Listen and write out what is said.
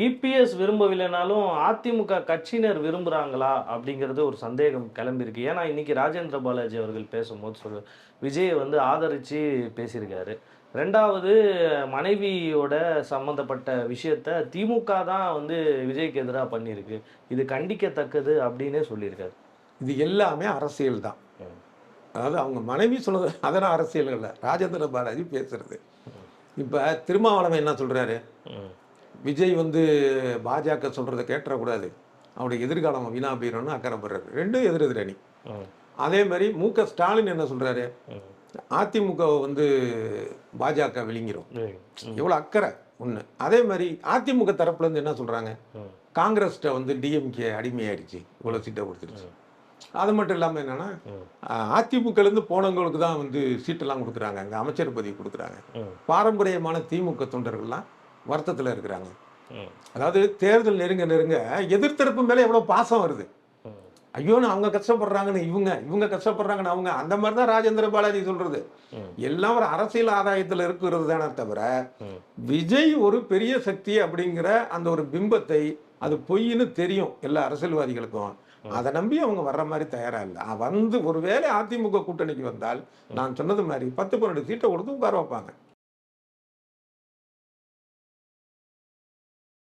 EPS விரும்பவில்லைனாலும் AIADMK கட்சியினர் விரும்புறாங்களா அப்படிங்கிறது ஒரு சந்தேகம் கிளம்பியிருக்கு. ஏன்னா இன்னைக்கு ராஜேந்திர பாலாஜி அவர்கள் பேசும்போது விஜயை வந்து ஆதரிச்சு பேசியிருக்காரு. ரெண்டாவது, மனைவியோட சம்பந்தப்பட்ட விஷயத்த திமுக தான் வந்து விஜய்க்கு எதிராக பண்ணியிருக்கு. இது கண்டிக்கத்தக்கது அப்படின்னே சொல்லியிருக்காரு. இது எல்லாமே அரசியல் தான். அதாவது அவங்க மனைவி சொன்னது அதெல்லாம் அரசியல் இல்லை, ராஜேந்திர பாலாஜி பேசுறது. இப்போ திருமாவளவன் என்ன சொல்றாரு, விஜய் வந்து பாஜக சொல்றதை கேட்டக்கூடாது, அவருடைய எதிர்காலம் வீணா போயிடும்னு அக்கறைப்படுறாரு. ரெண்டும் எதிர் அணி. அதே மாதிரி மு.க. ஸ்டாலின் என்ன சொல்றாரு, அதிமுக வந்து பாஜக விழுங்கிரும், எவ்வளோ அக்கறை ஒன்று. அதே மாதிரி அதிமுக தரப்புல இருந்து என்ன சொல்றாங்க, காங்கிரஸ்ட வந்து டிஎம்கே அடிமையாயிடுச்சு, இவ்வளோ சீட்டை கொடுத்துருச்சு. அது மட்டும் இல்லாமல் என்னன்னா, அதிமுகலேருந்து போனவங்களுக்கு தான் வந்து சீட்டெல்லாம் கொடுக்குறாங்க, அங்கே அமைச்சர் பதவி கொடுக்குறாங்க. பாரம்பரியமான திமுக தொண்டர்கள்லாம் வருத்தத்தில் இருக்கிறாங்க. அதாவது தேர்தல் நெருங்க நெருங்க எதிர்த்தரப்பு மேலே எவ்வளோ பாசம் வருது. ஐயோன்னு அவங்க கஷ்டப்படுறாங்கன்னு இவங்க கஷ்டப்படுறாங்கன்னு அவங்க, அந்த மாதிரி தான் ராஜேந்திர பாலாஜி சொல்றது. எல்லாம் ஒரு அரசியல் ஆதாயத்தில் இருக்கிறது தானே தவிர, விஜய் ஒரு பெரிய சக்தி அப்படிங்கிற அந்த ஒரு பிம்பத்தை, அது பொய்ன்னு தெரியும் எல்லா அரசியல்வாதிகளுக்கும். அதை நம்பி அவங்க வர்ற மாதிரி தயாரா இல்லை. வந்து ஒருவேளை அதிமுக கூட்டணிக்கு வந்தால் நான் சொன்னது மாதிரி 10-12 சீட்டை கொடுத்து உட்கார வைப்பாங்க.